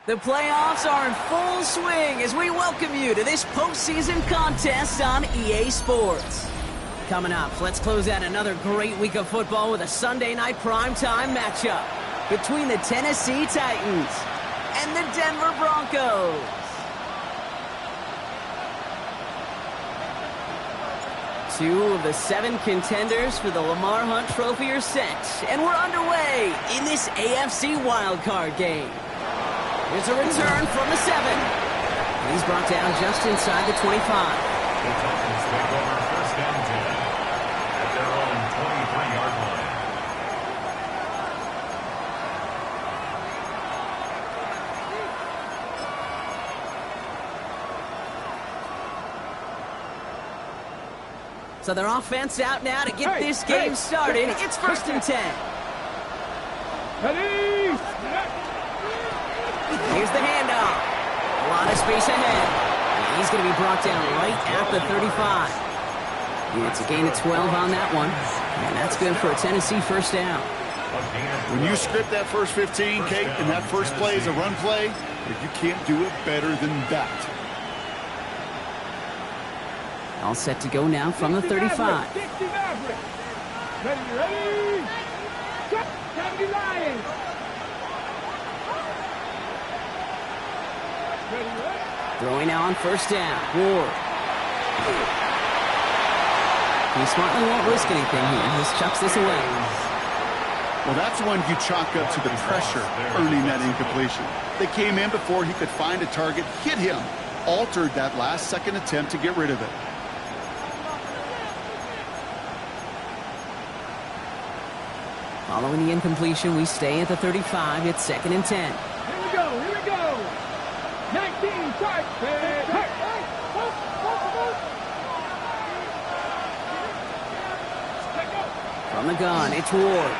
The playoffs are in full swing as we welcome you to this postseason contest on EA Sports. Coming up, let's close out another great week of football with a Sunday night primetime matchup between the Tennessee Titans and the Denver Broncos. Two of the 7 contenders for the Lamar Hunt Trophy are set, and we're underway in this AFC wildcard game. Here's a return from the 7. He's brought down just inside the 25. The Titans take over first down 10 at their own 23-yard line. So their offense out now to get this game started. It's first and 10. Ready? Here's the handoff. A lot of space ahead. And he's going to be brought down right at the 35. And it's a gain of 12 on that one. And that's good for a Tennessee first down. When you script that first 15, Kate, and that first play is a run play, you can't do it better than that. All set to go now from the 35. Ready? Lions. Throwing now on first down. Ward. He smartly won't risk anything here. Just chucks this away. Well, that's one you chalk up to the pressure earning that incompletion. They came in before he could find a target, hit him, altered that last second attempt to get rid of it. Following the incompletion, we stay at the 35. It's second and 10. Here we go. 19, start. From the gun, it's Ward.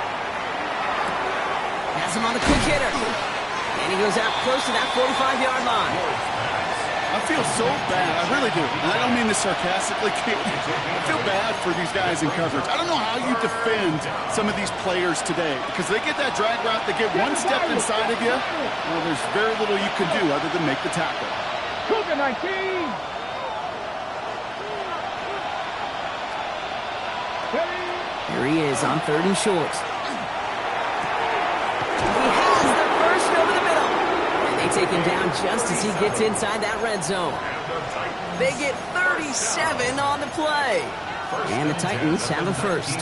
Has him on the quick hitter. And he goes out close to that 45-yard line. I feel so bad. I really do. And I don't mean this sarcastically. I feel bad for these guys in coverage. I don't know how you defend some of these players today because they get that drag route, they get one step inside of you. Well, there's very little you can do other than make the tackle. Cougar 19. Here he is on third and short. He has the first over the middle. And they take him down just as he gets inside that red zone. They get 37 on the play. And the Titans have a first.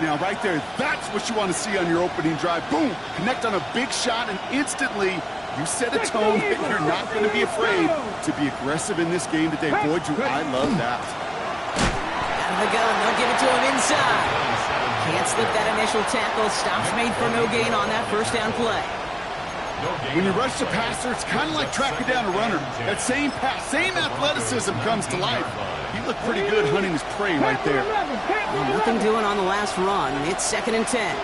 Now, right there, that's what you want to see on your opening drive. Boom! Connect on a big shot, and instantly you set a tone that you're not going to be afraid to be aggressive in this game today. Boy, do I love that. Out of the gun, they'll give it to him inside. Can't slip that initial tackle. Stops made for no gain on that first down play. When you rush the passer, it's kind of like tracking down a runner. That same pass, same athleticism comes to life. He looked pretty good hunting his prey right there. Well, nothing doing on the last run. It's second and 10.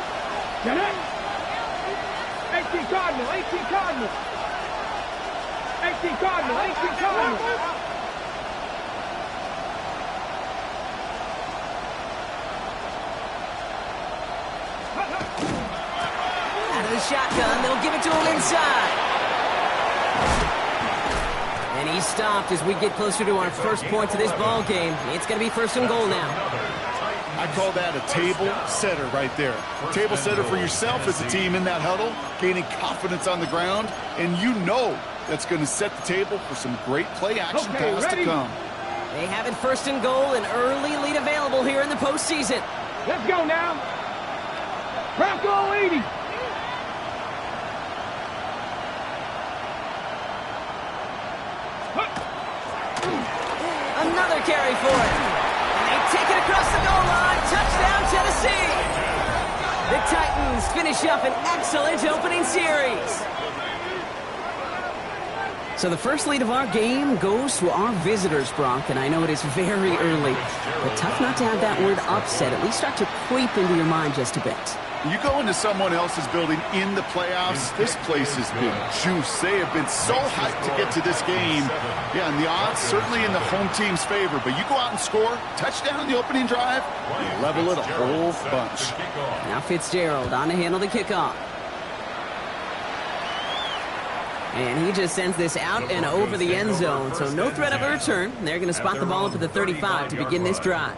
18 Cardinal. 18 Cardinal. Out of the shotgun, they'll give it to him inside. And he's stopped as we get closer to our first points of this ball game. It's going to be first and goal now. I call that a table setter right there. Table setter for yourself as a team in that huddle, gaining confidence on the ground, and you know that's going to set the table for some great play action pass to come. They have it first and goal, an early lead available here in the postseason. Let's go now. Bronco 80. Another carry for it. And they take it across the goal line. Touchdown, Tennessee. The Titans finish up an excellent opening series. So the first lead of our game goes to our visitors, Bronk, and I know it is very early, but tough not to have that word upset at least start to creep into your mind just a bit. You go into someone else's building in the playoffs, this place has been juiced. They have been so hyped to get to this game. Yeah, and the odds certainly in the home team's favor, but you go out and score, touchdown in the opening drive, you level it a whole bunch. Now Fitzgerald on to handle the kickoff. And he just sends this out and over the end zone, so no threat of a return. They're going to spot the ball up at the 35 to begin this drive.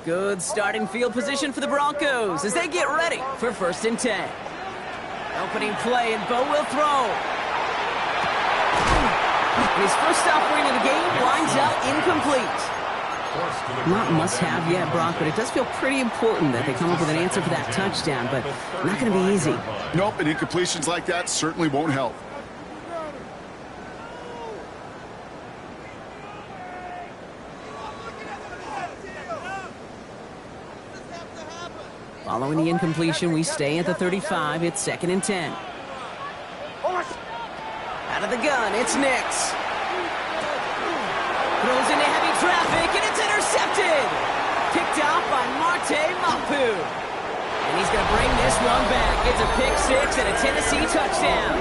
Good starting field position for the Broncos as they get ready for 1st and 10. Opening play, and Bo will throw. His first offering of the game winds up incomplete. Not must-have yet, Brock, but it does feel pretty important that they come up with an answer for that touchdown, but not going to be easy. Nope, and incompletions like that certainly won't help. Following the incompletion, we stay at the 35. It's 2nd and 10. Out of the gun, it's Nix. Throws into heavy traffic, and it's intercepted. Picked off by Marte Mapu. And he's going to bring this one back. It's a pick six and a Tennessee touchdown.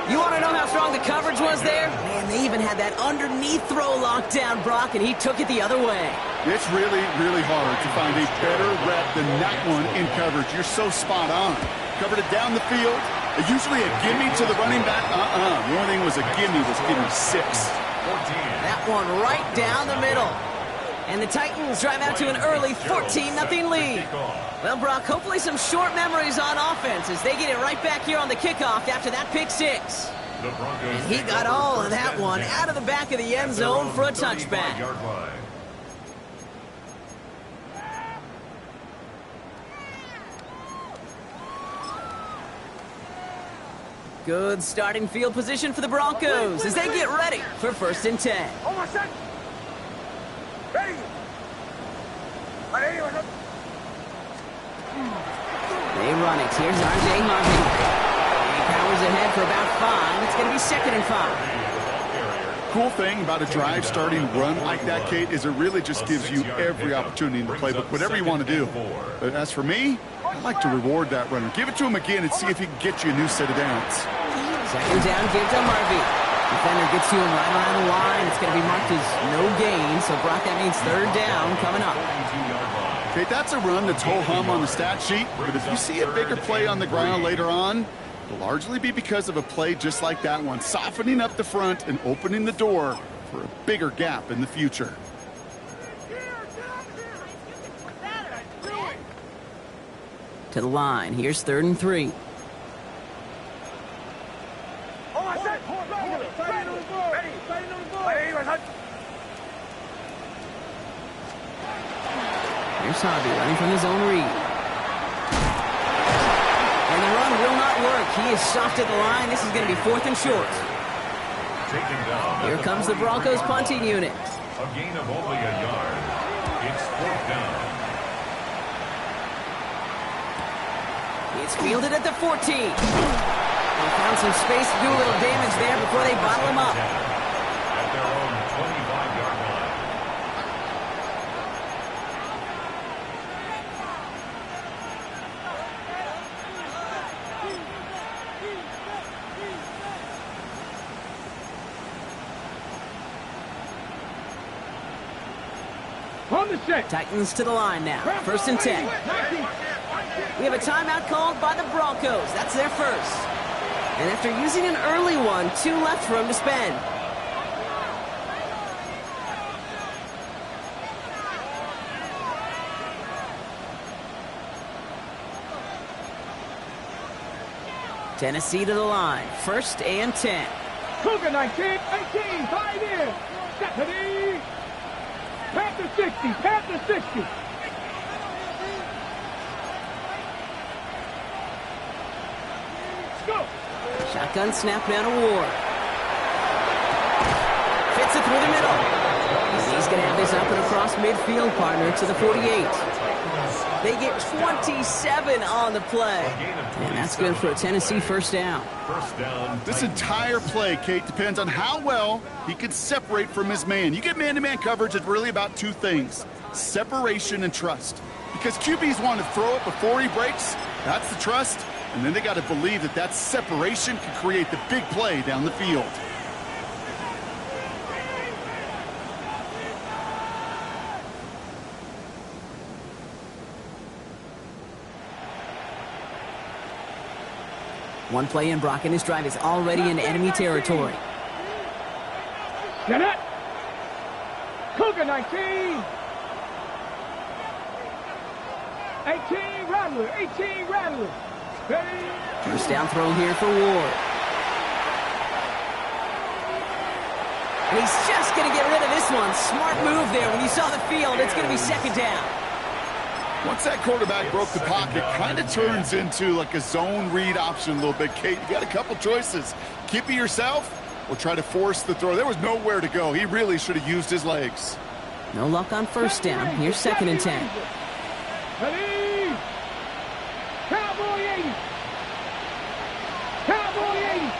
You want to know how strong the coverage was there? Man, they even had that underneath throw locked down, Brock, and he took it the other way. It's really, really hard to find a better rep than that one in coverage. You're so spot on. Covered it down the field. Usually a gimme to the running back. The only thing was a gimme was gimme 6. That one right down the middle. And the Titans drive out to an early 14-0 lead. Well, Brock, hopefully some short memories on offense as they get it right back here on the kickoff after that pick six. And he got all of that one out of the back of the end zone for a touchback. Good starting field position for the Broncos as they get ready for 1st and 10. They run it. Here's R.J. Harvey. He powers ahead for about 5. It's going to be 2nd and 5. Cool thing about a drive starting run like that, Kate, is it really just gives you every opportunity in the playbook, whatever you want to do. But as for me, I like to reward that runner. Give it to him again and see if he can get you a new set of downs. 2nd down, give to Harvey. Defender gets to him right around the line. It's going to be marked as no gain, so Brock, that means 3rd down coming up. Okay, that's a run that's ho-hum on the stat sheet, but if you see a bigger play on the ground later on, it'll largely be because of a play just like that one, softening up the front and opening the door for a bigger gap in the future. To the line. Here's 3rd and 3. Here's Harvey running from his own read. And the run will not work. He is soft at the line. This is going to be 4th and short. Here comes the Broncos punting unit. A gain of only a yard. It's 4th down. It's fielded at the 14. They found some space to do a little damage there before they bottle him up. At their own 25-yard line. On the set. Titans to the line now. 1st and 10. We have a timeout called by the Broncos. That's their first. And after using an early one, 2 left for him to spend. Tennessee to the line. 1st and 10. Cougar 19, 18, 5 in. Stephanie. Panther 60, Panther 60. Let's go. Shotgun snap now to Ward. Fits it through the middle. He's going to have this up and across midfield, partner, to the 48. They get 27 on the play. And that's good for a Tennessee 1st down. This entire play, Kate, depends on how well he can separate from his man. You get man-to-man coverage, it's really about 2 things: separation and trust. because QBs want to throw it before he breaks. That's the trust. And then they got to believe that that separation can create the big play down the field. One play in, Brock, and his drive is already in enemy territory. Get it! Cougar 19! 18 Rattler! 18 Rattler! Ready? First down throw here for Ward. And he's just going to get rid of this one. Smart move there. When you saw the field, it's going to be second down. Once that quarterback broke the pocket, kind of turns into like a zone read option a little bit. Kate, you got a couple choices. Keep it yourself or try to force the throw. There was nowhere to go. He really should have used his legs. No luck on first down. Here's second and 10. Ready? Cowboy 80! Cowboy 80!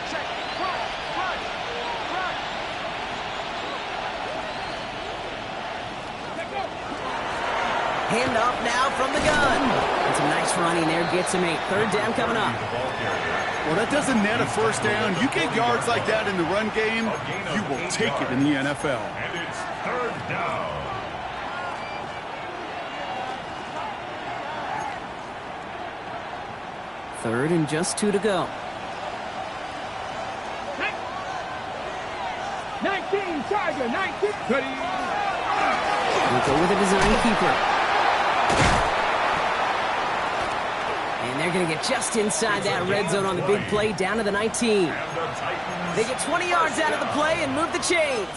Hand off now from the gun. And some nice running there. Gets him 8. Third down coming up. Well, that doesn't net a first down. You get yards like that in the run game, you will take it in the NFL. And it's third down. Third and just 2 to go. 19 Tiger! 19! Ready? We'll go with a design keeper. And they're going to get just inside that red zone on the big play, down to the 19. They get 20 yards out of the play and move the chains.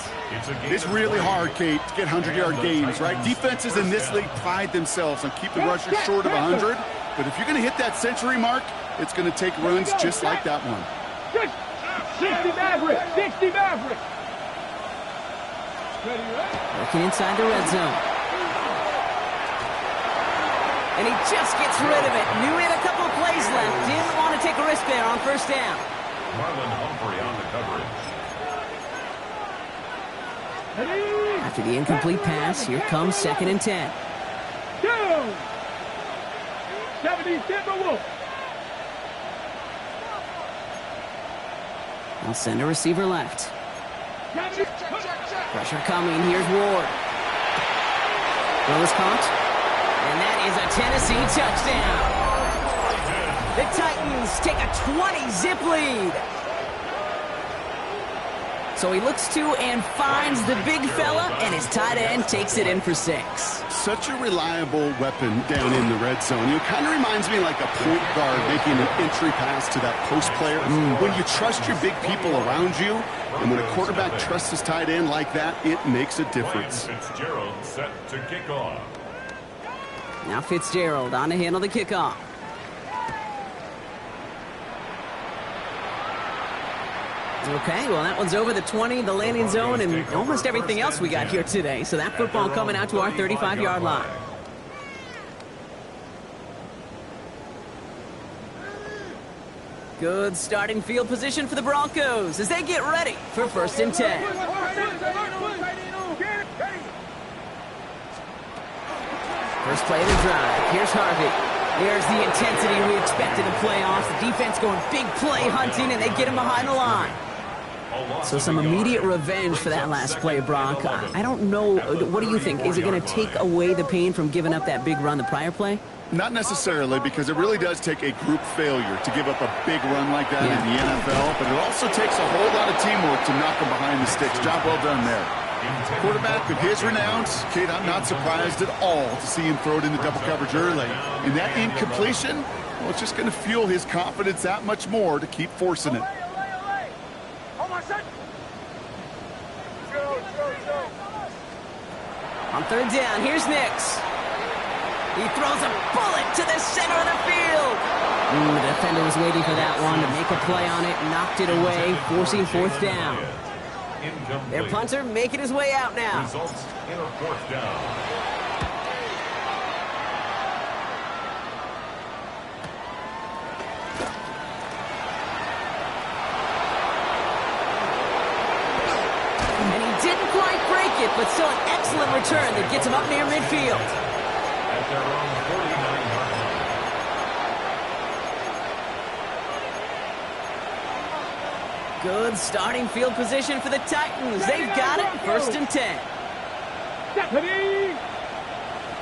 It's really hard, Kate, to get 100-yard games, right? Defenses in this league pride themselves on keeping rushers short of 100. But if you're going to hit that century mark, it's going to take runs just like that one. 60 Maverick! 60 Maverick! Working inside the red zone. And he just gets rid of it. Knew he had a couple of plays left. Didn't want to take a risk there on first down. Marlon Humphrey on the coverage. After the incomplete pass, here comes second and 10. Down! 70 Timberwolves! They'll send a receiver left. Pressure coming. Here's Ward. Throw is caught. And that is a Tennessee touchdown. The Titans take a 20-zip lead. So he looks to and finds the big fella, and his tight end takes it in for 6. Such a reliable weapon down in the red zone. It kind of reminds me like a point guard making an entry pass to that post player. When you trust your big people around you, and when a quarterback trusts his tight end like that, it makes a difference. Fitzgerald set to kick off. Now Fitzgerald on to handle the kickoff. Okay, well, that one's over the 20, the landing zone, and almost everything else we got here today. So that football coming out to our 35-yard line. Good starting field position for the Broncos as they get ready for first and 10. First play of the drive. Here's Harvey. There's the intensity we expected in playoffs. The defense going big play hunting, and they get him behind the line. So some immediate revenge for that last play, Brock. I don't know. What do you think? Is it going to take away the pain from giving up that big run the prior play? Not necessarily, because it really does take a group failure to give up a big run like that in the NFL, but it also takes a whole lot of teamwork to knock them behind the sticks. Job well done there. Quarterback of his renown, Kate, I'm not surprised at all to see him throw it into double coverage early. And that incompletion, well, it's just going to fuel his confidence that much more to keep forcing it. On third down, here's Nix. He throws a bullet to the center of the field. The defender was waiting for that one to make a play on it, knocked it away, forcing fourth down. Their punter making his way out now. Results in a fourth down. And he didn't quite break it, but still an excellent return that gets him up near midfield. at their own 49-yard line. Good starting field position for the Titans. They've got it. 1st and 10. Stephanie!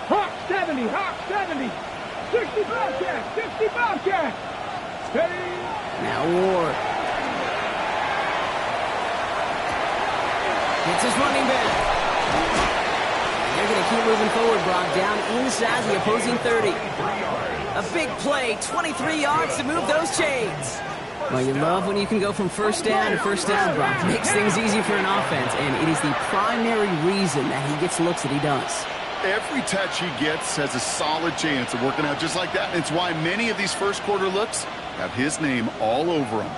Hawk 70, Hawk 70. 60 Bobcats, 60 Bobcats. Steady. Now Ward. It's his running back. And they're going to keep moving forward, Brock, down inside the opposing 30. A big play, 23 yards to move those chains. Well, you love when you can go from first down to first down, Brock. Makes things easy for an offense, and it is the primary reason that he gets looks that he does. Every touch he gets has a solid chance of working out just like that. And it's why many of these first quarter looks have his name all over them.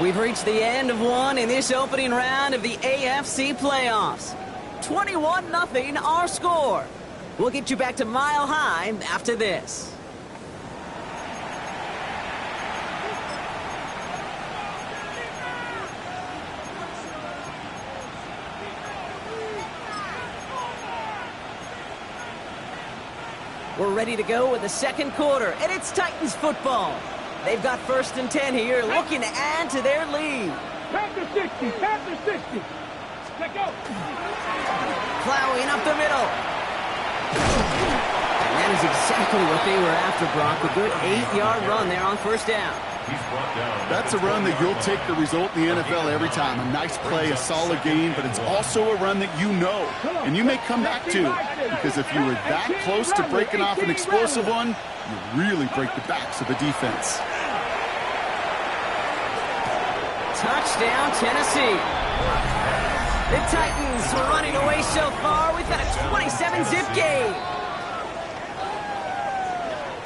We've reached the end of one in this opening round of the AFC playoffs. 21-0 our score. We'll get you back to Mile High after this. We're ready to go with the second quarter, and it's Titans football. They've got 1st and 10 here, looking to add to their lead. Panther 60, Panther 60. Let go. Plowing up the middle. And that is exactly what they were after, Brock. A good 8-yard run there on 1st down. That's a run that you'll take the result in the NFL every time. A nice play, a solid game, but it's also a run that you know, and you may come back to, because if you were that close to breaking off an explosive one, you really break the backs of the defense. Touchdown, Tennessee. The Titans running away so far. We've got a 27-zip game.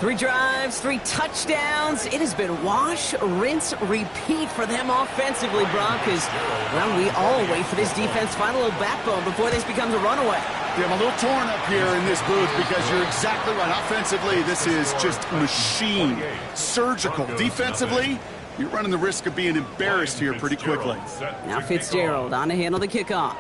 3 drives, 3 touchdowns. It has been wash, rinse, repeat for them offensively, Brock, because, well, we all wait for this defense to find a little backbone before this becomes a runaway. Yeah, I'm a little torn up here in this booth because you're exactly right. Offensively, this is just machine, surgical. Defensively, you're running the risk of being embarrassed here pretty quickly. Now Fitzgerald on to handle the kickoff.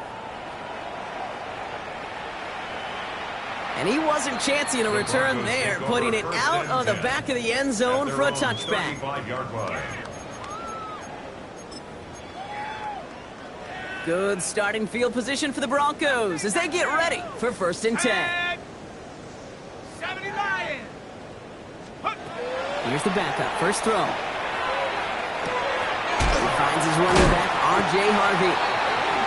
And he wasn't chancing a return there, putting it out on the back of the end zone for a touchback. Good starting field position for the Broncos as they get ready for 1st and 10. 70 Lions. Here's the backup, first throw. He finds his running back, R.J. Harvey.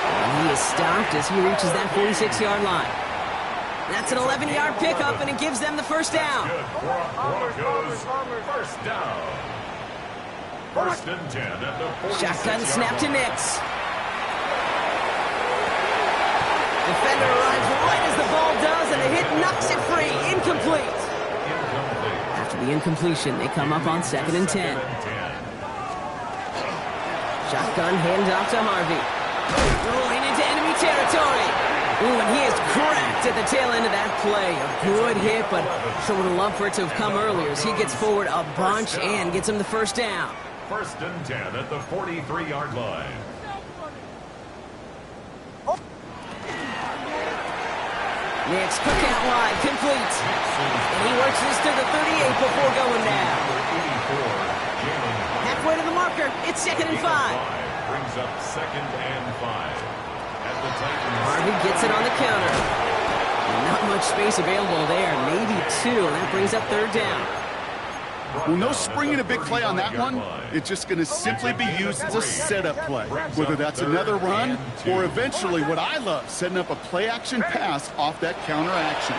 And he is stopped as he reaches that 46-yard line. That's an 11-yard pickup, and it gives them the 1st down. Broncos, 1st down. 1st and 10 at the 46-yard Shotgun snap to Nix. Defender arrives right as the ball does, and the hit knocks it free. Incomplete. After the incompletion, they come up on 2nd and 10. Shotgun handoff to Harvey. Rolling into enemy territory. Ooh, and he is cracked at the tail end of that play. A good hit, but sure would have loved for it to have come earlier as he gets forward a bunch and gets him the 1st down. 1st and 10 at the 43-yard line. Nix, cook out wide, complete. And he works this to the 38 before going down. Halfway to the marker, it's 2nd and 5. Brings up 2nd and 5. Harvey gets it on the counter. Not much space available there. Maybe 2, and that brings up 3rd down. Well, no springing a big play on that one. It's just going to simply be used as a setup play. Whether that's another run or eventually what I love, setting up a play-action pass off that counter action.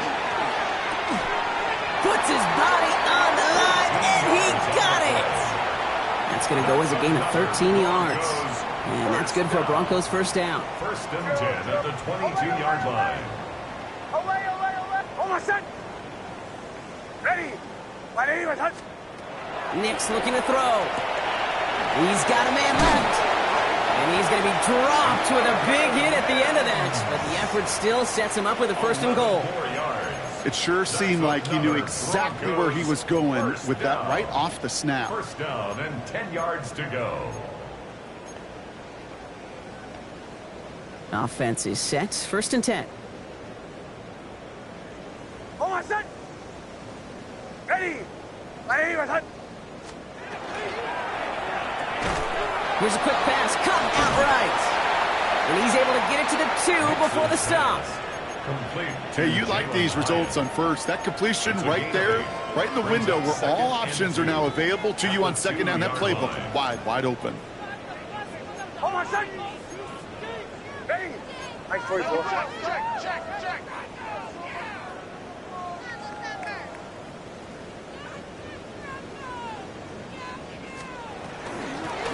Puts his body on the line, and he got it! That's going to go as a gain of 13 yards. And that's good for a Broncos 1st down. 1st and 10 at the 22-yard line. Away. Oh, my son. Ready. Nix looking to throw. He's got a man left. And he's going to be dropped with a big hit at the end of that. But the effort still sets him up with a 1st and goal. It sure seemed like he knew exactly where he was going with that right off the snap. 1st down and 10 yards to go. Offense is set. 1st and 10. Hold on, set. Ready. Ready, set. Here's a quick pass, cut outright. And he's able to get it to the 2 before the stop. Hey, you like these results on first. That completion right there, right in the window where all options are now available to you on 2nd down. That playbook wide open. Hold on, set. Ready. Nice 44. Check.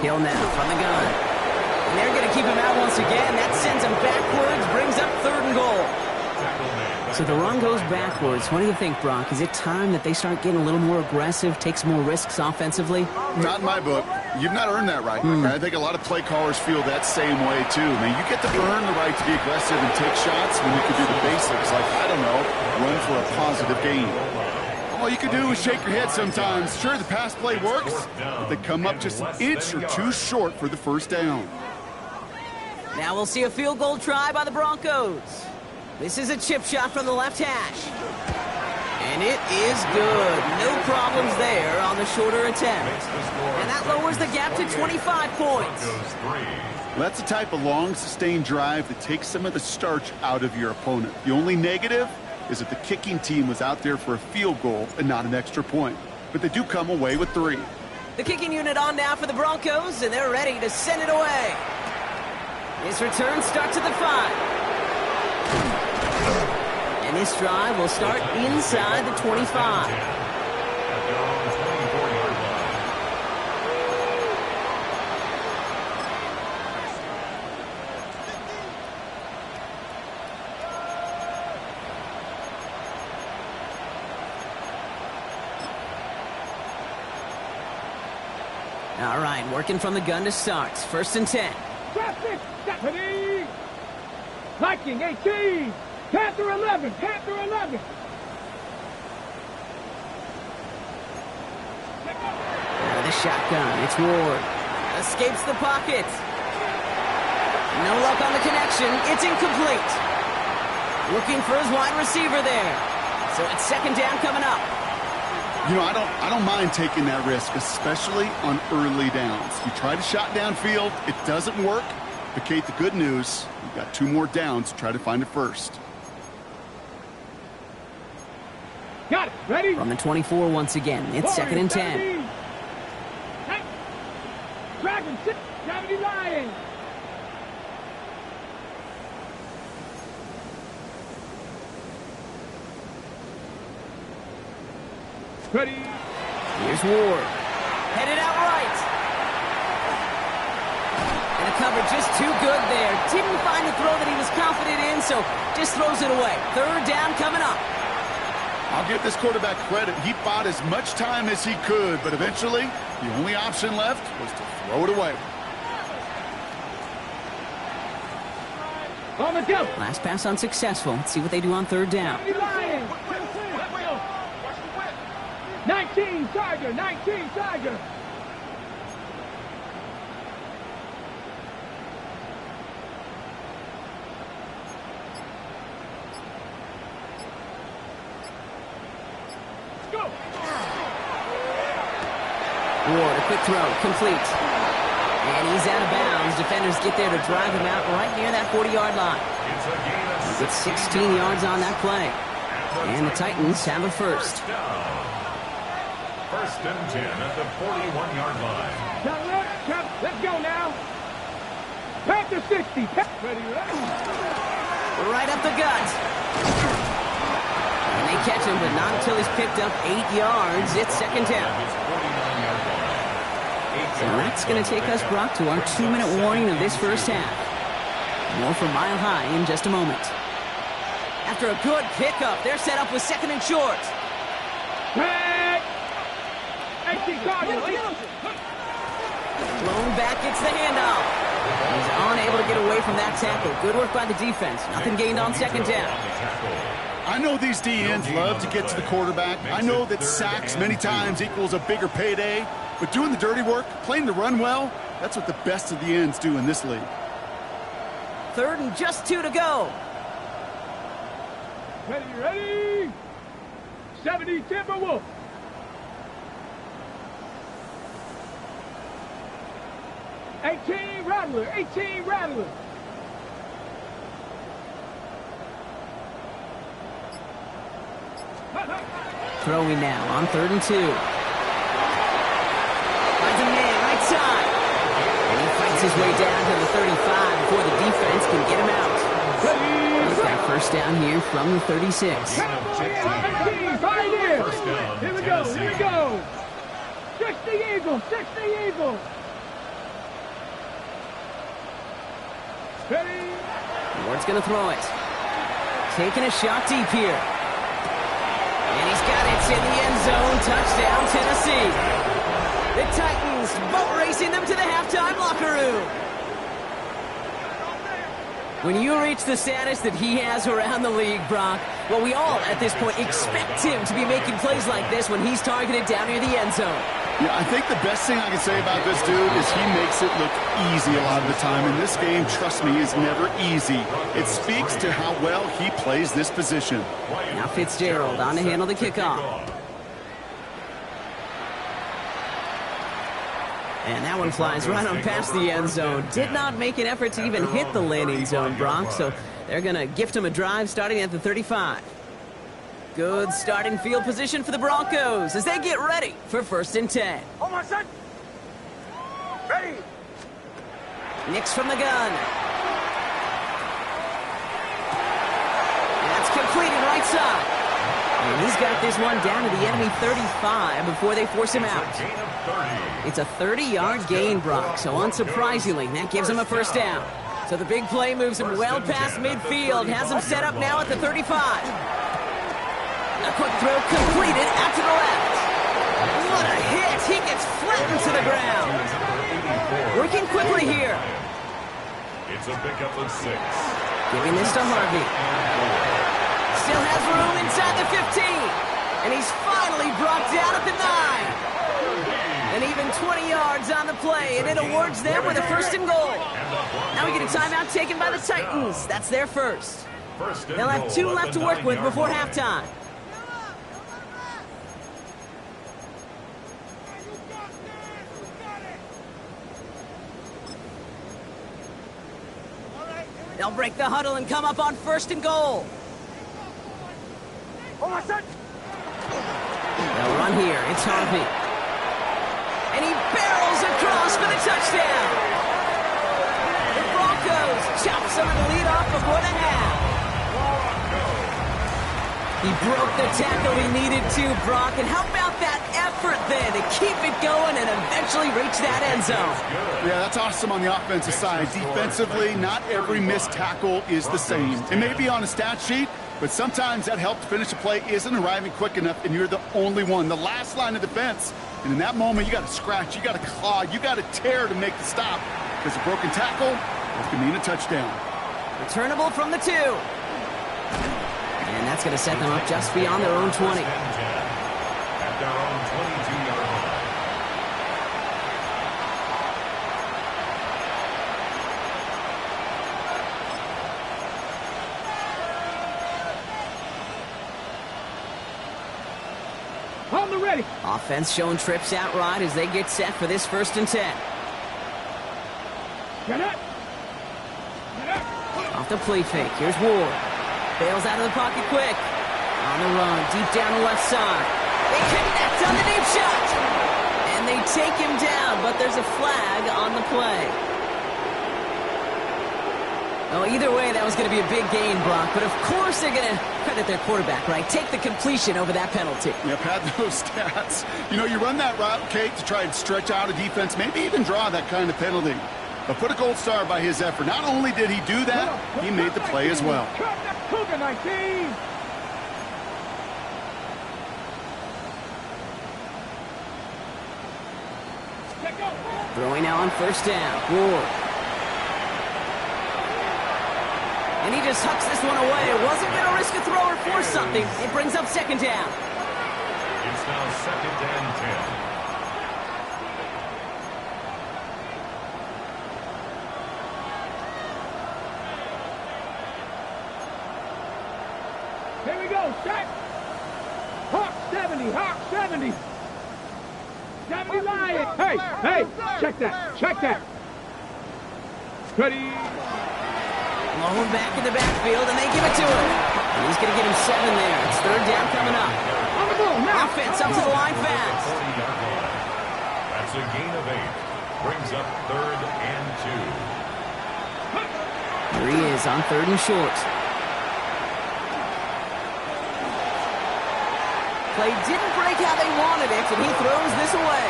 Hill now from the gun. And they're going to keep him out once again. That sends him backwards, brings up 3rd and goal. So the run goes backwards. What do you think, Brock? Is it time that they start getting a little more aggressive, take some more risks offensively? Not in my book. You've not earned that right. I think a lot of play callers feel that same way, too. I mean, you get to earn the right to be aggressive and take shots when you can do the basics, like, I don't know, run for a positive gain. All you can do is shake your head sometimes. Sure, the pass play works, but they come up just an inch or 2 short for the 1st down. Now we'll see a field goal try by the Broncos. This is a chip shot from the left hash. And it is good. No problems there on the shorter attempt. And that lowers the gap to 25 points. Well, that's the type of long, sustained drive that takes some of the starch out of your opponent. The only negative is that the kicking team was out there for a field goal and not an extra point. But they do come away with 3. The kicking unit on now for the Broncos, and they're ready to send it away. This return starts at the 5. And this drive will start inside the 25. All right, working from the gun to start. 1st and 10. Traffic. Deputy. Viking 18. Panther 11. Panther 11. Out of the shotgun, it's Ward. Escapes the pocket. No luck on the connection. It's incomplete. Looking for his wide receiver there. So it's 2nd down coming up. You know, I don't mind taking that risk, especially on early downs. You try to shot downfield, it doesn't work. But, Kate, the good news, you've got 2 more downs to try to find it first. Got it. Ready? From the 24 once again. It's 2nd and 10. Dragon 6. Gravity Lion. Ready. Here's Ward. Headed out right. And the cover just too good there. Didn't find the throw that he was confident in, so just throws it away. 3rd down coming up. I'll give this quarterback credit. He bought as much time as he could, but eventually the only option left was to throw it away. On the go. Last pass unsuccessful. Let's see what they do on 3rd down. 19 Tiger. 19 Tiger. Go. Ward, a quick throw, complete. And he's out of bounds. Defenders get there to drive him out right near that 40-yard line. He gets 16 yards on that play. And the Titans have a 1st. 1st and 10 at the 41-yard line. Let's go now. Panther 60. Ready. Right up the gut. And they catch him, but not until he's picked up 8 yards. It's 2nd down. So that's going to take us, Brock, to our 2-minute warning of this 1st half. More from Mile High in just a moment. After a good pickup, they're set up with 2nd and short. Blown back, gets the handoff. He's unable to get away from that tackle. Good work by the defense. Nothing gained on 2nd down. I know these DNs love to get to the quarterback. I know that sacks many times equals a bigger payday. But doing the dirty work, playing the run well, that's what the best of the ends do in this league. 3rd and just 2 to go. Ready? 70 Timberwolf. Rattler. 18 Rattler. Throwing now on 3rd and 2. Finds a man right side. And he fights his way down to the 35 before the defense can get him out. He's got first down here from the 36. Here we go. 60 Eagles. Ready? Ward's going to throw it. Taking a shot deep here. And he's got it. It's in the end zone. Touchdown, Tennessee. The Titans boat racing them to the halftime locker room. When you reach the status that he has around the league, Brock, well, we all, at this point, expect him to be making plays like this when he's targeted down near the end zone. Yeah, I think the best thing I can say about this dude is he makes it look easy a lot of the time. And this game, trust me, is never easy. It speaks to how well he plays this position. Now Fitzgerald on to handle the kickoff. And that one flies right on past the end zone. Did not make an effort to even hit the landing zone, Brock. So they're going to gift him a drive starting at the 35. Good starting field position for the Broncos as they get ready for 1st and 10. Hold on, son. Ready. Nix from the gun. That's completed right side. And he's got this one down to the enemy 35 before they force him out. It's a 30-yard gain, Brock, so unsurprisingly, that gives him a first down. So the big play moves him well past midfield, has him set up now at the 35. A quick throw completed out to the left. What a hit! He gets flattened to the ground. Working quickly here. It's a pickup of 6. Giving this to Harvey. Still has room inside the 15. And he's finally brought down at the 9. And even 20 yards on the play, and it awards them with a 1st and goal. Now we get a timeout taken by the Titans. That's their first. They'll have 2 left to work with before halftime. They'll break the huddle and come up on 1st and goal. They'll run here. It's Harvey. And he barrels across for the touchdown. The Broncos chop some of the lead off before the half. He broke the tackle he needed to, Brock. And how about that effort then to keep it going and eventually reach that end zone? Yeah, that's awesome on the offensive side. Defensively, not every missed tackle is the same. It may be on a stat sheet, but sometimes that help to finish a play isn't arriving quick enough, and you're the only one, the last line of defense. And in that moment, you got to scratch, you got to claw, you got to tear to make the stop. Because a broken tackle, that can mean a touchdown. Returnable from the 2. And that's going to set them up just beyond their own 20. At their own 22-yard line. On the ready. Offense showing trips out right as they get set for this 1st and 10. Get it. Off the play fake. Here's Ward. Bails out of the pocket quick. On the run, deep down the left side. They connect on the deep shot. And they take him down, but there's a flag on the play. Oh, either way, that was going to be a big gain, Brock. But of course they're going to credit their quarterback, right? Take the completion over that penalty. Yep, had those stats. You know, you run that route, Kate, to try and stretch out a defense, maybe even draw that kind of penalty. But put a gold star by his effort. Not only did he do that, he made the play as well. Cougar 19. Throwing now on 1st down. Ward. And he just hucks this one away. Wasn't going to risk a throw or force something. It brings up 2nd down. It's now 2nd and 10. go, Shaq. Hawk 70, Hawk 70. 70 Lion. Hey, hey, check that, check that. Ready. Long back in the backfield, and they give it to him. And he's going to get him 7 there. It's third down coming up. On the ball now. Offense up to the line fast. 40-yard line. That's a gain of 8. Brings up 3rd and 2. Here he is on 3rd and short. Play didn't break how they wanted it, and he throws this away.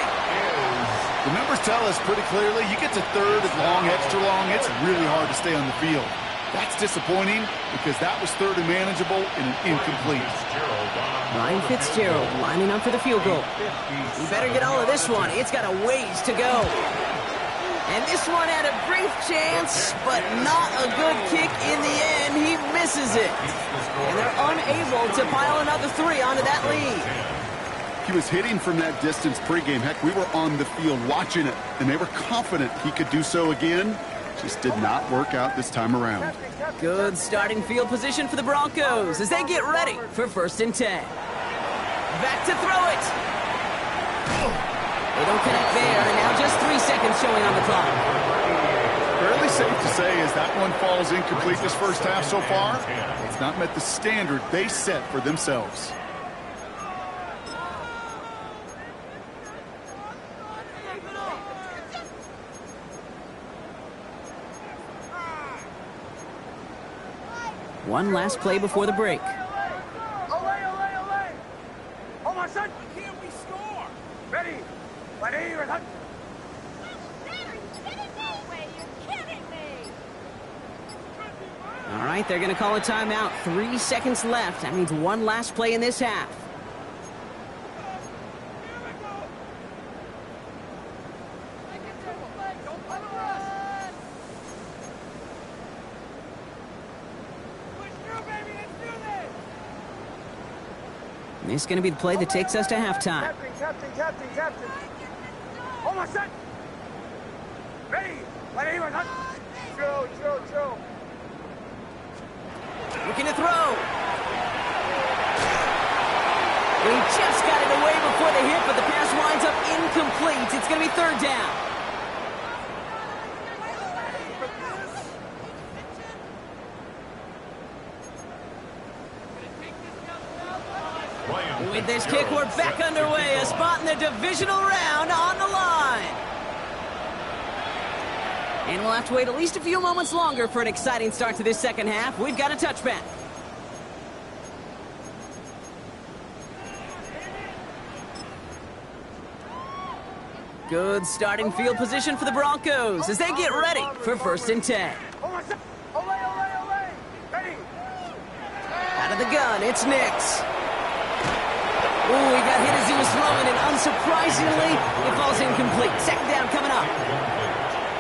The numbers tell us pretty clearly, you get to 3rd and long, extra long, it's really hard to stay on the field. That's disappointing because that was 3rd and manageable and an incomplete. Ryan Fitzgerald lining up for the field goal. You better get all of this one. It's got a ways to go. And this one had a brief chance, but not a good kick in the end. He misses it. And they're unable to pile another 3 onto that lead. He was hitting from that distance pregame. Heck, we were on the field watching it, and they were confident he could do so again. Just did not work out this time around. Good starting field position for the Broncos as they get ready for 1st and 10. Back to throw it. They don't connect there, and now just 3 seconds showing on the clock. Fairly safe to say as that one falls incomplete this first half so far, it's not met the standard they set for themselves. One last play before the break. Hold on, son. Why can't we score? Ready. Ready. All right, they're going to call a timeout. 3 seconds left. That means one last play in this half. And this is going to be the play that takes us to halftime. Captain. Hold on, son. Ready. Joe. Looking to throw. He just got it away before the hit, but the pass winds up incomplete. It's going to be 3rd down. With this kick, we're back underway. A spot in the divisional round on the line. And we'll have to wait at least a few moments longer for an exciting start to this second half. We've got a touchback. Good starting field position for the Broncos as they get ready for 1st and 10. Out of the gun, it's Nix. Ooh, he got hit as he was throwing, and unsurprisingly, it falls incomplete. 2nd down coming up.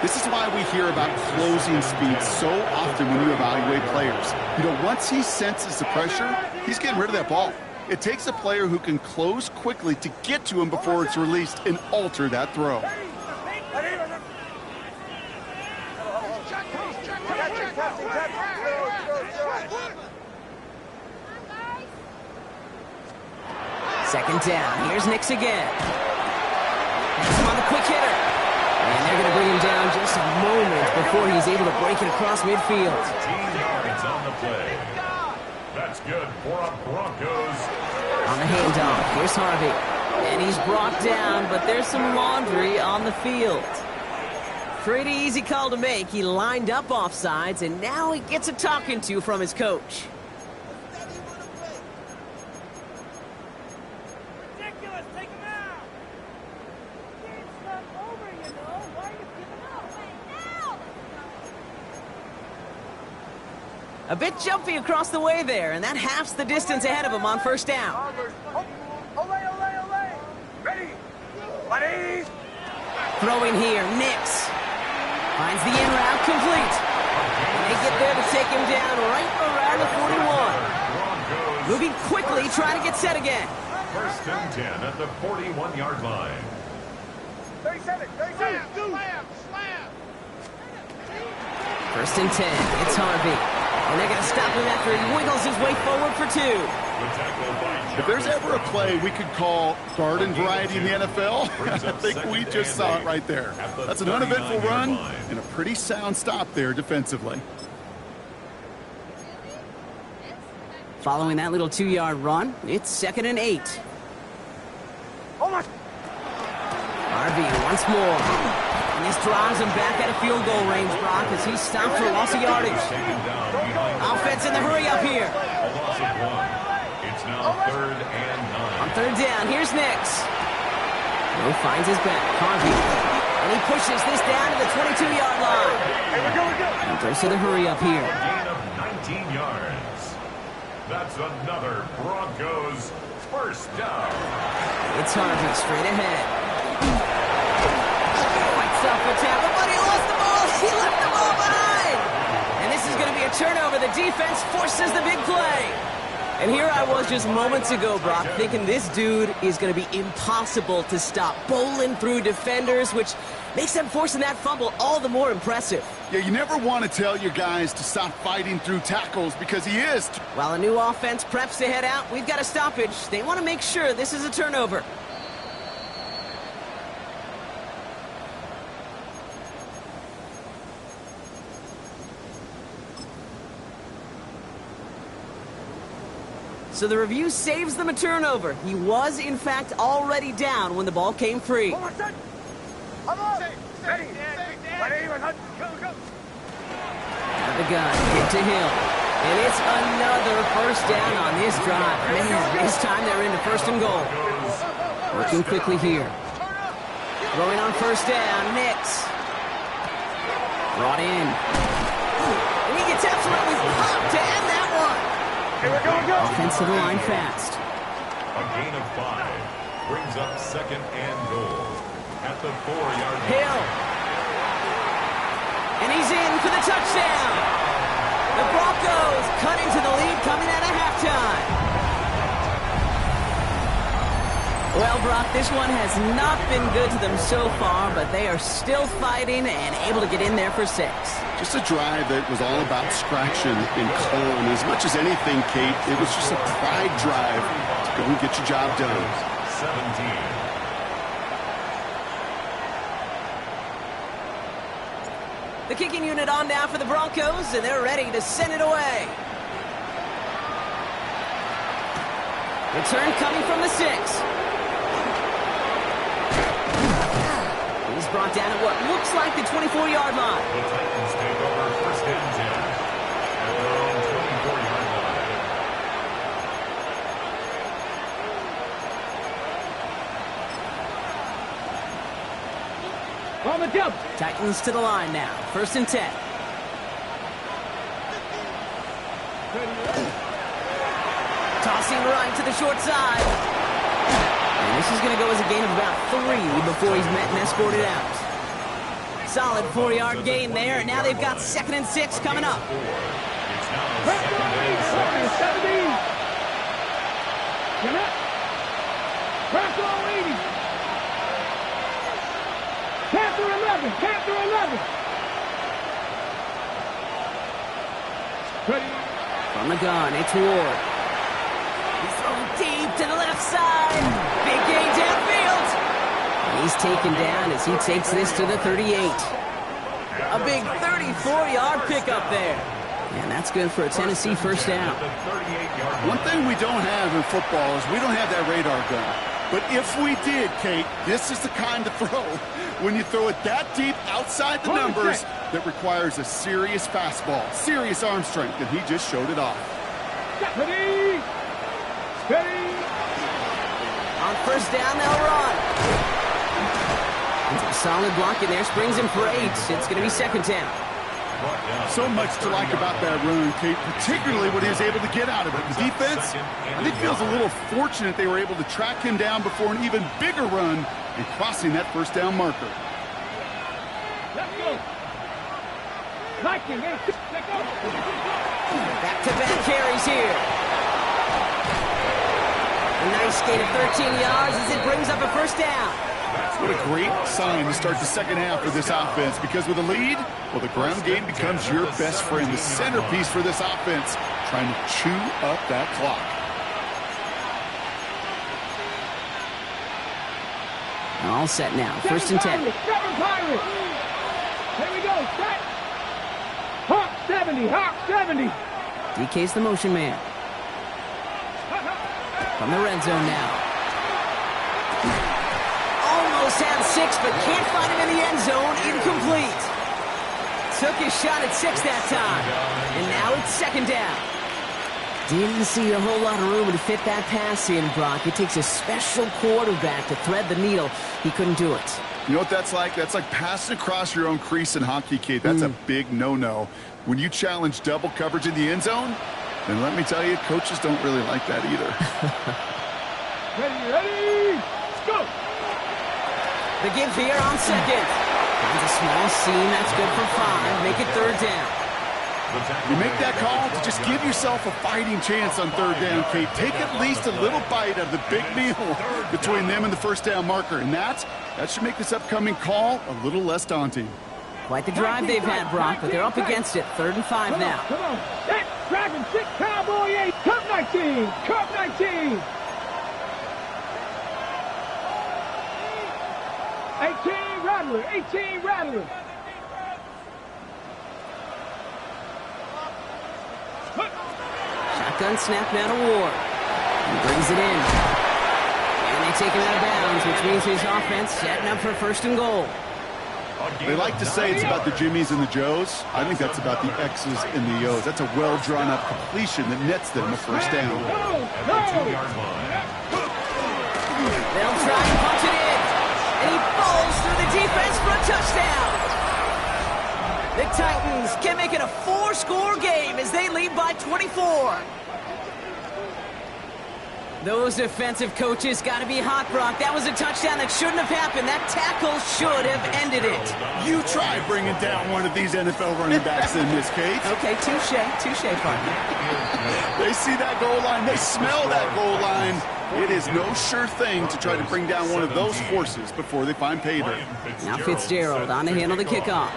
This is why we hear about closing speed so often when you evaluate players. You know, once he senses the pressure, he's getting rid of that ball. It takes a player who can close quickly to get to him before it's released and alter that throw. Second down. Here's Nix again. Next him on the quick hitter. And they're going to bring him down just a moment before he's able to break it across midfield. 15 yards on the play. That's good for a Broncos. On the handoff, here's Harvey. And he's brought down, but there's some laundry on the field. Pretty easy call to make. He lined up offsides, and now he gets a talking to from his coach. A bit jumpy across the way there, and that halves the distance ahead of him on 1st down. Ready. Throwing here, Nix. Finds the in route complete. And they get there to take him down right around the 41. Moving quickly, trying to get set again. 1st and 10 at the 41-yard line. 37. Slam. 1st and 10, it's Harvey. And they're going to stop him after he wiggles his way forward for 2. If there's ever a play we could call garden variety in the NFL, I think we just saw it right there. That's an uneventful run and a pretty sound stop there defensively. Following that little 2-yard run, it's 2nd and 8. Harvey once more. And this drives him back out of field goal range, Brock, as he's stopped for loss of yardage. Offense in the hurry up here. It's now 3rd and 9. On 3rd down, here's Nix. Mo finds his back. Harvey. And he pushes this down to the 22-yard line. And goes to the hurry up here. Gain of 19 yards. That's another Broncos first down. It's Harvey straight ahead. Fights up for tackle, but he lost the ball. He left the ball behind. And this is going to be a turnover. The defense forces the big play. And here I was just moments ago, Brock, thinking this dude is going to be impossible to stop. Bowling through defenders, which makes them forcing that fumble all the more impressive. Yeah, you never want to tell your guys to stop fighting through tackles because he is. While a new offense preps to head out, we've got a stoppage. They want to make sure this is a turnover. So the review saves them a turnover. He was, in fact, already down when the ball came free. At the gun, hit to Hill. And it's another first down on this drive. Man, this time they're into 1st and goal. Working quickly here. Throwing on 1st down, Nix. Brought in. And he gets absolutely popped to end that one. Offensive line fast. A gain of 5 brings up 2nd and goal at the 4-yard line. Hill. And he's in for the touchdown. The Broncos cut into the lead coming out of halftime. Well, Brock, this one has not been good to them so far, but they are still fighting and able to get in there for 6. Just a drive that was all about scratching and clawing. As much as anything, Kate, it was just a pride drive to go and get your job done. 17. The kicking unit on now for the Broncos, and they're ready to send it away. Return coming from the 6. He's brought down at what looks like the 24-yard line. The Titans take over 1st and 10 at their own 24-yard line. On the jump. Titans to the line now. 1st and 10. Tossing right to the short side. And this is going to go as a gain of about 3 before he's met and escorted out. Solid 4-yard gain there, and now they've got 2nd and 6 coming up. It's now 2nd and 6. 17. Pressure on 80. Panther 11. Panther 11. Ready. From the gun, it's Ward. He's throwing deep to the left side. Big gain downfield. And he's taken down as he takes this to the 38. A big 34-yard pickup there. And that's good for a Tennessee first down. One thing we don't have in football is we don't have that radar gun. But if we did, Kate, this is the kind of throw when you throw it that deep outside the numbers that requires a serious fastball, serious arm strength, and he just showed it off. Ready. Ready. On 1st down, they'll run. Some solid blocking there. Springs him for 8. It's going to be 2nd down. So much to like about that run, Kate, particularly what he was able to get out of it. The defense, I think, feels a little fortunate they were able to track him down before an even bigger run and crossing that 1st down marker. Let's go. Back-to-back carries here. A nice gain of 13 yards as it brings up a 1st down. What a great sign to start the second half for this offense, because with a lead, well, the ground game becomes your best friend, the centerpiece for this offense, trying to chew up that clock. All set now. First and 10. Seven Pirates. Here we go. Set. Hawk 70. Hawk 70. DK's the motion man. From the red zone now. Almost had 6, but can't find him in the end zone. Incomplete. Took his shot at 6 that time. And now it's second down. Didn't see a whole lot of room to fit that pass in, Brock. It takes a special quarterback to thread the needle. He couldn't do it. You know what that's like? That's like passing across your own crease in hockey, Kate. That's a big no-no. When you challenge double coverage in the end zone, then let me tell you, coaches don't really like that either. Ready, let's go! The give here on second. Finds a small seam, that's good for 5. Make it third down. You make that call to just give yourself a fighting chance on third down, Kate. Take at least a little bite of the big meal between them and the first down marker. And that should make this upcoming call a little less daunting. Quite the drive they've had, Brock, but they're up against it. Third and 5 now. Come on. Set. Dragon 6. Cowboy 8. Cup 19. Cup 19. 18 Rattler. 18 Rattler. Shotgun snap now to Ward. He brings it in. And they take him out of bounds, which means his offense setting up for first and goal. They like to say it's about the Jimmies and the Joes. I think that's about the X's and the O's. That's a well-drawn-up completion that nets them a first down. They'll try and punch it in. And he falls through the defense for a touchdown. The Titans can make it a 4-score game as they lead by 24. Those defensive coaches got to be hot, Brock. That was a touchdown that shouldn't have happened. That tackle should have ended it. You try bringing down one of these NFL running backs in this case. Okay, touche, partner. They see that goal line. They smell that goal line. It is no sure thing to try to bring down one of those horses before they find pay dirt. Now Fitzgerald on to handle the kickoff.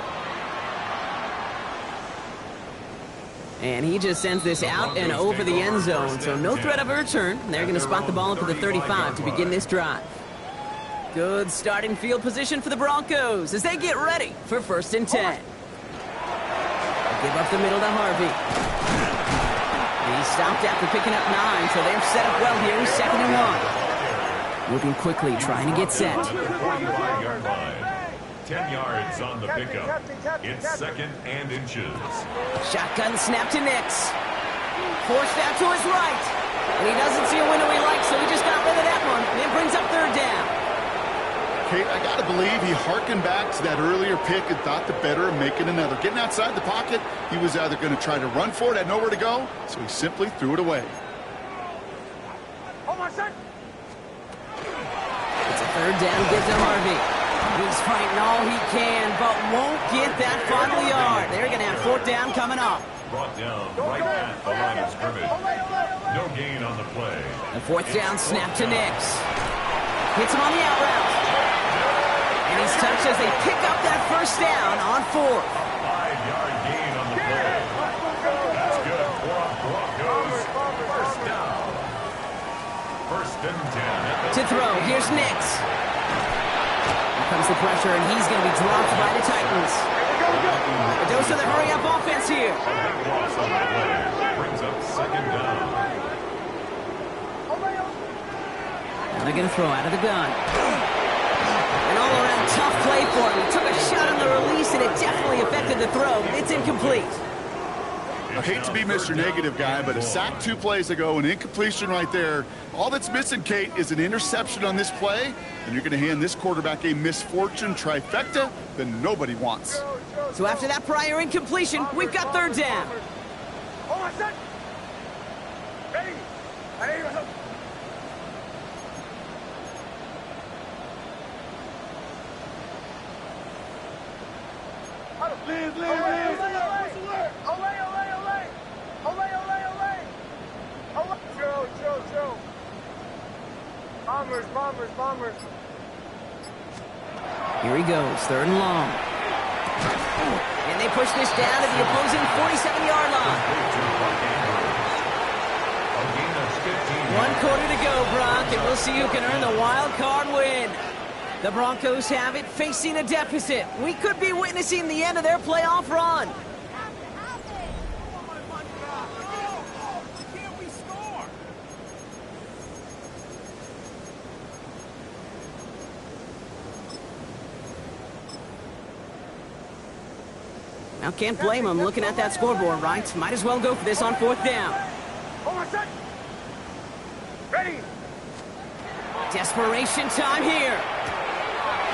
And he just sends this out and over the end zone, so no threat of a return. They're going to spot the ball up at the 35 to begin this drive. Good starting field position for the Broncos as they get ready for first and 10. Give up the middle to Harvey. He stopped after picking up 9, so they're set up well here. Second and 1. Moving quickly, trying to get set. 10 yards on the pickup. It's second and inches. Shotgun snap to Nix. Forced out to his right. And he doesn't see a window he likes, so he just got rid of that one. And it brings up third down. Kate, I got to believe he harkened back to that earlier pick and thought the better of making another. Getting outside the pocket, he was either going to try to run for it, had nowhere to go, so he simply threw it away. It's a third down, gives to Harvey. He's fighting all he can, but won't get that final yard. They're going to have fourth down coming up. Brought down right at the line of scrimmage. No gain on the play. The fourth down snap to Nix. Hits him on the out route. And he's touched as they pick up that first down on fourth. 5-yard gain on the play. That's good for a Broncos first down. First and 10. To throw, here's Nix. Comes the pressure, and he's going to be dropped by the Titans. A dose of the hurry-up offense here. Loss on the play brings up second down. And they're going to throw out of the gun. An all-around tough play for him. He took a shot on the release, and it definitely affected the throw. It's incomplete. I hate to be Mr. Negative guy, but a sack 2 plays ago, an incompletion right there. All that's missing, Kate, is an interception on this play, and you're going to hand this quarterback a misfortune trifecta that nobody wants. So after that prior incompletion, we've got third down. Bombers. Here he goes, third and long. And they push this down to the opposing 47-yard line. 1 quarter to go, Brock, and we'll see who can earn the wild card win. The Broncos have it, facing a deficit. We could be witnessing the end of their playoff run. Now, can't blame him looking at that scoreboard, right? Might as well go for this on 4th down. Ready? Desperation time here.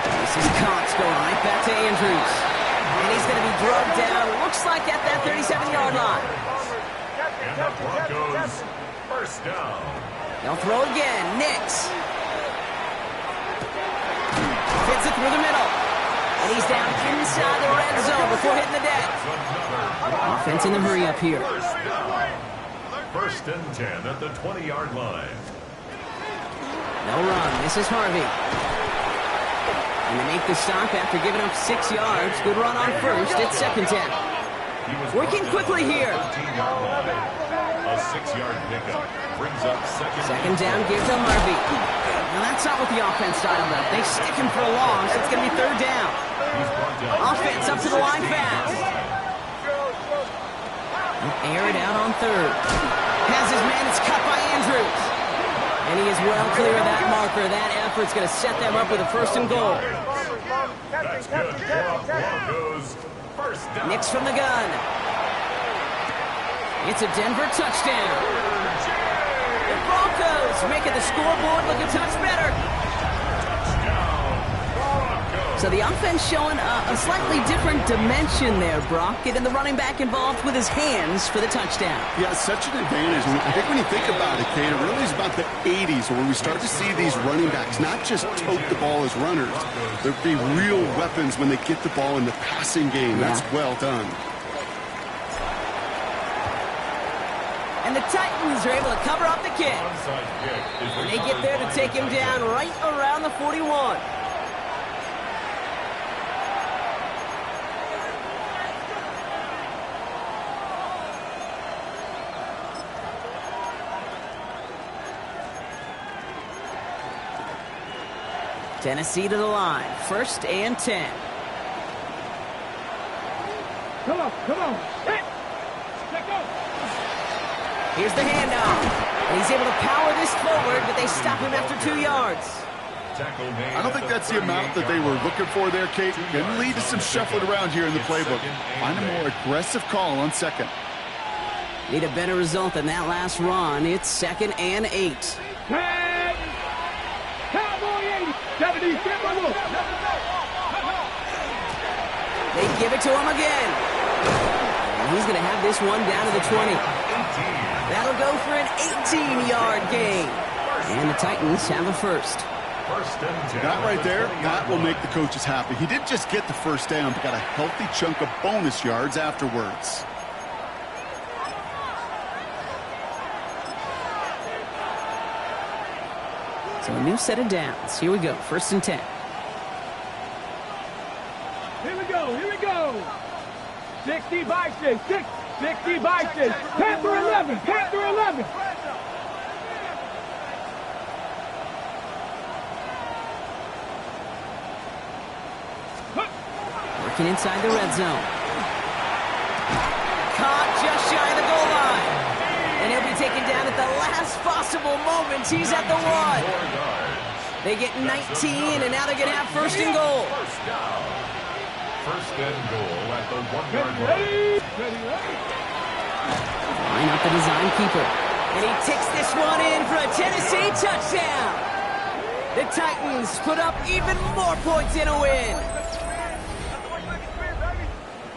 This is Cox going right back to Andrews. And he's going to be drugged down, looks like at that 37-yard line. And the Broncos, first down. They'll throw again. Nix. Fits it through the middle. And he's down inside the red zone before hitting the deck. Offense in the hurry up here. First and 10 at the 20-yard line. No run. This is Harvey. And they make the stop after giving up 6 yards. Good run on first. It's 2nd down. Working quickly here. A 6-yard pickup brings up second down. Give to Harvey. Now that's not what the offense started with. They stick him for a loss. It's going to be 3rd down. Offense up to the line fast. Air it out on 3rd. Has his man. It's cut by Andrews. And he is well clear of that marker. That effort's going to set them up with a 1st and goal. That's good. Broncos, first down. Nix from the gun. It's a Denver touchdown. The Broncos making the scoreboard look a touch better. So the offense showing a slightly different dimension there, Brock. Getting the running back involved with his hands for the touchdown. Yeah, such an advantage. I think when you think about it, Kate, it really is about the 80s where we start to see these running backs not just tote the ball as runners. They'll be real weapons when they get the ball in the passing game. Yeah. That's well done. And the Titans are able to cover up the kick. And they get there to take him down right around the 41. Tennessee to the line. 1st and 10. Come on. Hit. Let go. Here's the handoff. And he's able to power this forward, but they stop him after 2 yards. I don't think that's the amount that they were looking for there, Kate. Can lead to some shuffling around here in the playbook. Find a more aggressive call on 2nd. Need a better result than that last run. It's 2nd and 8. 10. Cowboy 80. 70. Get my look. They give it to him again. And he's going to have this one down to the 20. That'll go for an 18-yard gain. And the Titans have a 1st. That right there, that will make the coaches happy. He didn't just get the 1st down, but got a healthy chunk of bonus yards afterwards. So a new set of downs. Here we go. 1st and 10. Here we go. 60 by 6. 60 by 6. Panther 11. Working inside the red zone. Caught just shy of the goal line. And he'll be taken down at the last possible moment. He's at the 1. They get 19, and now they're going to have 1st and goal. First and goal at the 1-yard line. Line up the design keeper. And he ticks this one in for a Tennessee touchdown. The Titans put up even more points in a win.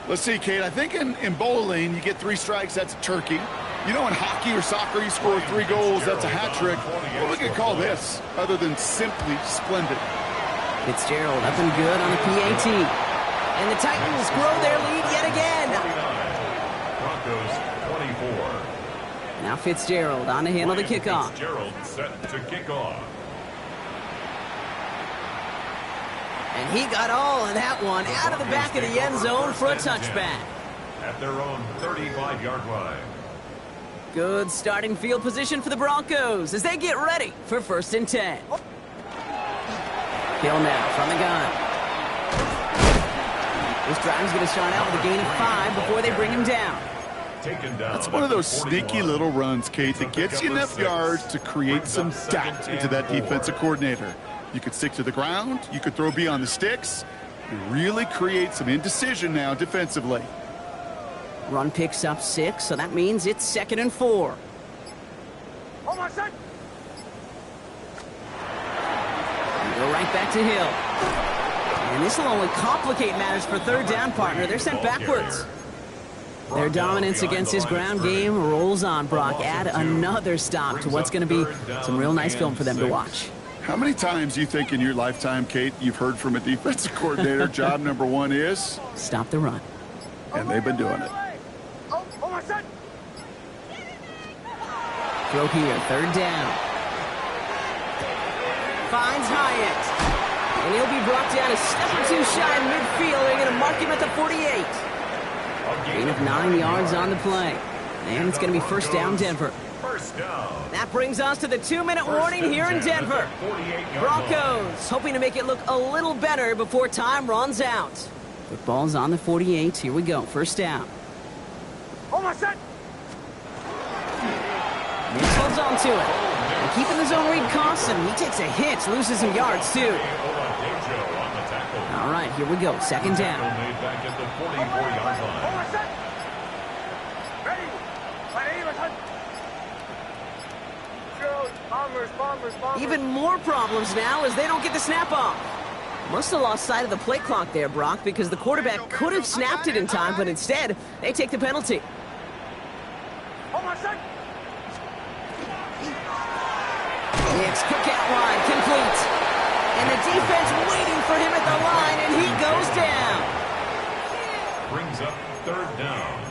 Let's see, Kate. I think in bowling, you get 3 strikes, that's a turkey. You know, in hockey or soccer, you score 3 goals, that's a hat trick. What we could call this, other than simply splendid? Fitzgerald up and good on the PAT. And the Titans grow their lead yet again. Broncos 24. Now Fitzgerald on to handle the kickoff. Fitzgerald set to kick off. And he got all of that one out of the back of the end zone for a touchback. At their own 35-yard line. Good starting field position for the Broncos as they get ready for 1st and 10. Hill now from the gun. This drive's going to start out with a gain of 5 before they bring him down. That's one of those sneaky little runs, Kate, that gets you enough yards to create some doubt into that defensive coordinator. You could stick to the ground, you could throw beyond the sticks, and really create some indecision now defensively. Run picks up 6, so that means it's 2nd and 4. Go right back to Hill. And this will only complicate matters for 3rd down, partner. They're sent backwards. Their dominance against his ground game rolls on, Brock. Add another stop to what's going to be some real nice film for them to watch. How many times do you think in your lifetime, Kate, you've heard from a defensive coordinator, job number 1 is? Stop the run. And they've been doing it. Throw here, 3rd down. Finds Hyatt. And he'll be brought down a step or 2 shy of midfield. They're going to mark him at the 48. Gain of 9 yards on the play. And it's going to be 1st down, Denver. That brings us to the 2-minute warning here in Denver. Broncos hoping to make it look a little better before time runs out. Football's on the 48. Here we go. 1st down. Mitch holds on to it. And keeping the zone read costs him. He takes a hit, loses some yards too. All right, here we go. 2nd down. Even more problems now as they don't get the snap off. Must have lost sight of the play clock there, Brock, because the quarterback could have snapped it in time, but instead, they take the penalty. It's cookout line complete. And the defense waiting for him at the line, and he goes down. Brings up 3rd down.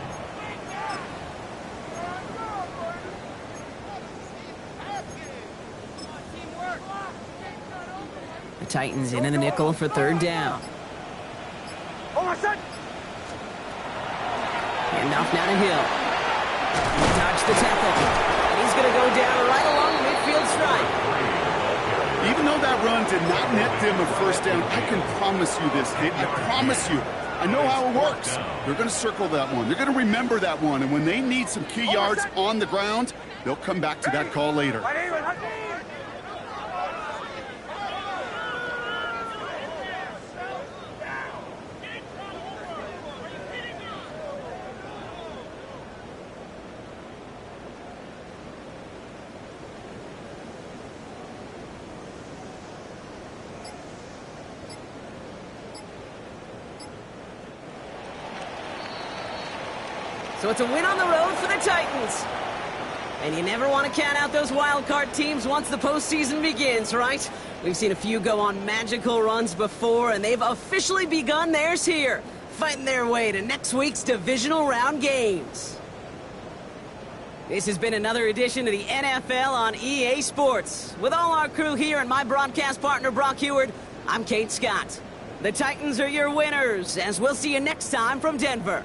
The Titans into the nickel for 3rd down. Handoff now to Hill. He dodged the tackle. And he's going to go down right along the midfield stripe. Even though that run did not net them a 1st down, I can promise you this, Kate. I promise you. I know how it works. They're going to circle that one. They're going to remember that one. And when they need some key yards on the ground, they'll come back to that call later. So it's a win on the road for the Titans. And you never want to count out those wild card teams once the postseason begins, right? We've seen a few go on magical runs before, and they've officially begun theirs here, fighting their way to next week's divisional round games. This has been another edition of the NFL on EA Sports. With all our crew here and my broadcast partner, Brock Heward, I'm Kate Scott. The Titans are your winners, as we'll see you next time from Denver.